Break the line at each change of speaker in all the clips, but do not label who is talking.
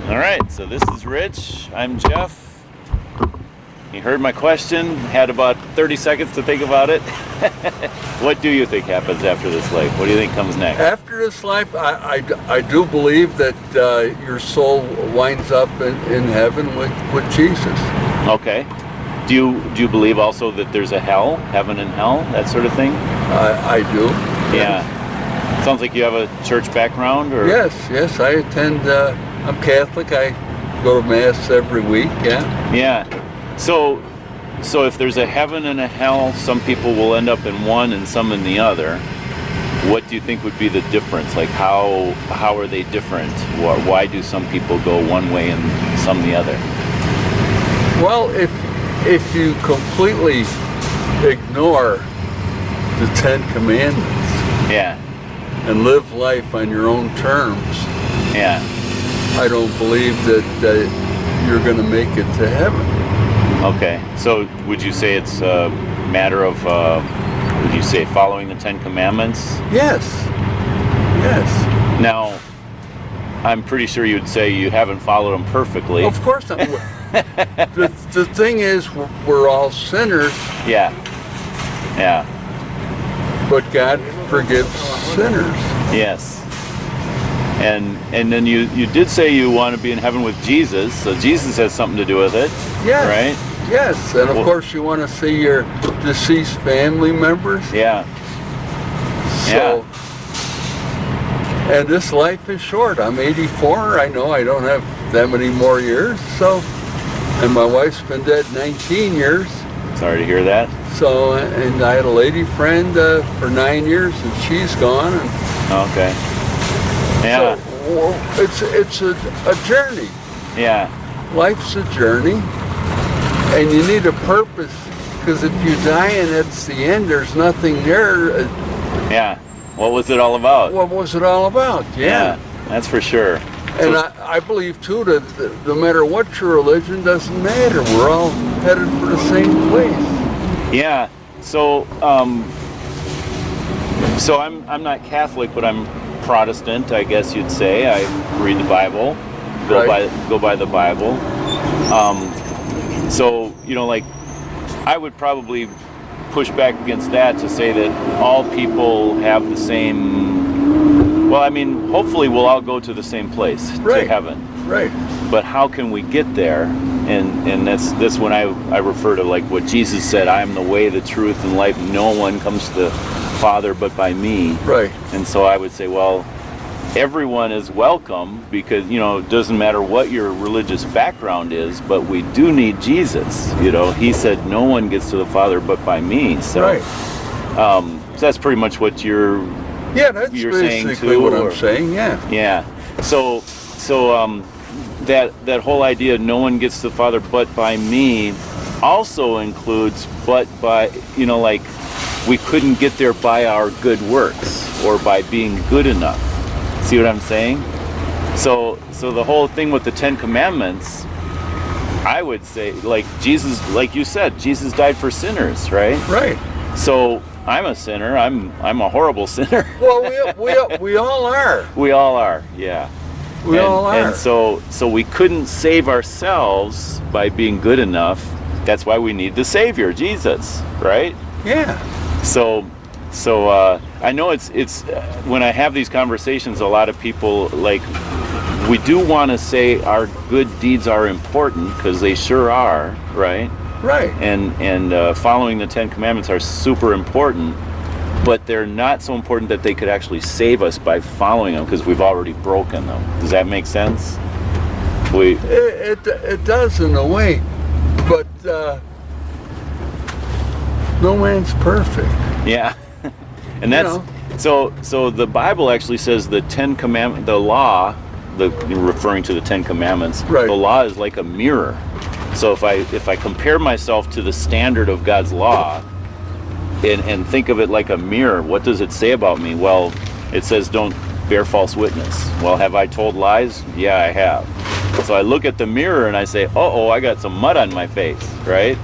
All right, so this is Rich. I'm Jeff. You heard my question, had about 30 seconds to think about it. What do you think happens after this life? What do you think comes next?
After this life, I do believe that your soul winds up in heaven with Jesus.
Okay. Do you believe also that there's a hell, heaven and hell, that sort of thing?
I do.
Yeah. Sounds like you have a church background, or?
Yes, I attend, I'm Catholic, I go to Mass every week, yeah.
Yeah. So if there's a heaven and a hell, some people will end up in one and some in the other. What do you think would be the difference? Like how are they different? Why do some people go one way and some the other?
Well, if you completely ignore the Ten Commandments,
yeah,
and live life on your own terms,
yeah,
I don't believe that you're going to make it to heaven.
Okay, so would you say it's a matter of, would you say following the Ten Commandments?
Yes.
Now, I'm pretty sure you'd say you haven't followed them perfectly.
Of course not. The thing is, we're all sinners.
Yeah.
But God forgives sinners.
Yes. And then you did say you want to be in heaven with Jesus, so Jesus has something to do with it.
Yes.
Right?
Yes, and of course you want to see your deceased family members.
Yeah.
So, and this life is short. I'm 84. I know I don't have that many more years. So, and my wife's been dead 19 years.
Sorry to hear that.
So, and I had a lady friend for 9 years, and she's gone. And
okay. Yeah.
So, it's a journey.
Yeah.
Life's a journey. And you need a purpose, because if you die and it's the end, there's nothing there.
Yeah. What was it all about?
What was it all about?
Yeah, that's for sure.
And I believe, too, that no matter what your religion, doesn't matter. We're all headed for the same place.
Yeah. So I'm not Catholic, but I'm Protestant, I guess you'd say. I read the Bible, go by the Bible. So, like, I would probably push back against that to say that all people have the same, well, I mean, hopefully we'll all go to the same place, to heaven.
Right.
But how can we get there? And that's when I refer to, like, what Jesus said, I am the way, the truth, and life. No one comes to the Father but by me. Right. And so I would say, well, everyone is welcome, because it doesn't matter what your religious background is, but we do need Jesus. He said no one gets to the Father but by me. So, so that's pretty much what you're
basically
saying too,
what I'm saying. Yeah.
So that whole idea, no one gets to the Father but by me, also includes but by, like, we couldn't get there by our good works or by being good enough. See what I'm saying? So the whole thing with the Ten Commandments, I would say, like Jesus, like you said, Jesus died for sinners, right? Right. So I'm a sinner. I'm a horrible sinner.
Well, we all are.
We all are. Yeah.
We all are.
And so we couldn't save ourselves by being good enough. That's why we need the Savior, Jesus, right?
Yeah.
So I know it's when I have these conversations, a lot of people, like, we do want to say our good deeds are important, because they sure are, right?
Right.
And following the Ten Commandments are super important, but they're not so important that they could actually save us by following them, because we've already broken them. Does that make sense?
It does in a way, but no man's perfect.
Yeah. And that's so the Bible actually says the Ten Commandments, the law, referring to the Ten Commandments, the law is like a mirror. So if I compare myself to the standard of God's law and think of it like a mirror, what does it say about me? Well, it says don't bear false witness. Well, have I told lies? Yeah, I have. So I look at the mirror and I say, I got some mud on my face, right?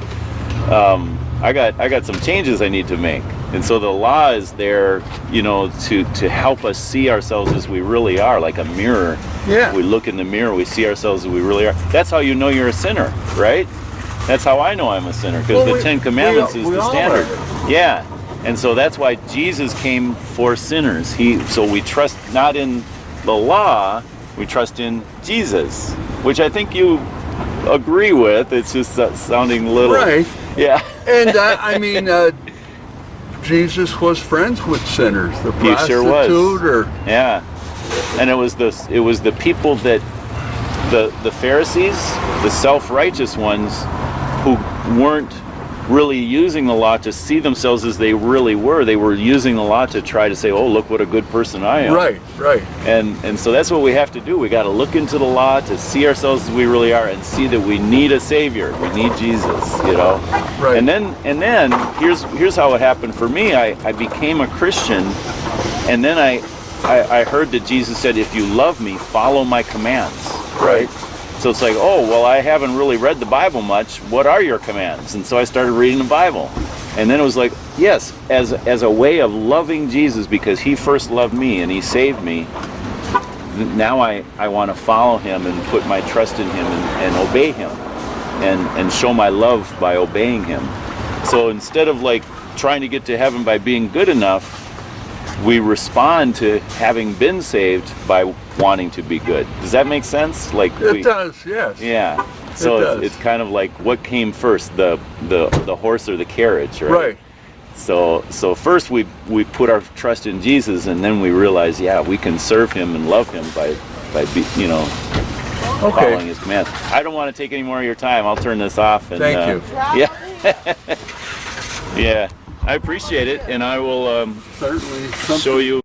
I got some changes I need to make. And so the law is there, to help us see ourselves as we really are, like a mirror.
Yeah.
We look in the mirror, we see ourselves as we really are. That's how you know you're a sinner, right? That's how I know I'm a sinner, because the Ten Commandments is the standard. Yeah. And so that's why Jesus came for sinners. So we trust not in the law, we trust in Jesus, which I think you agree with. It's just sounding a little...
Right.
Yeah.
And I mean, Jesus was friends with sinners. The prostitute,
he sure was.
or
yeah, and it was the people that the Pharisees, the self-righteous ones, who weren't really using the law to see themselves as they really were. They were using the law to try to say, "Oh, look what a good person I am."
Right.
And so that's what we have to do. We got to look into the law to see ourselves as we really are, and see that we need a Savior. We need Jesus.
Right.
And then here's how it happened for me. I became a Christian, and then I heard that Jesus said, "If you love me, follow my commands."
Right.
So it's like, oh, well, I haven't really read the Bible much. What are your commands? And so I started reading the Bible. And then it was like, yes, as a way of loving Jesus, because he first loved me and he saved me, now I want to follow him and put my trust in him and obey him and show my love by obeying him. So instead of like trying to get to heaven by being good enough, we respond to having been saved by wanting to be good. Does that make sense? Like
it does, yes.
Yeah. So it's kind of like, what came first, the horse or the carriage, right?
Right.
So first we put our trust in Jesus, and then we realize, yeah, we can serve him and love him by following his commands. I don't want to take any more of your time. I'll turn this off. And,
Thank you.
Yeah. Yeah. I appreciate it, and I will
certainly
show you.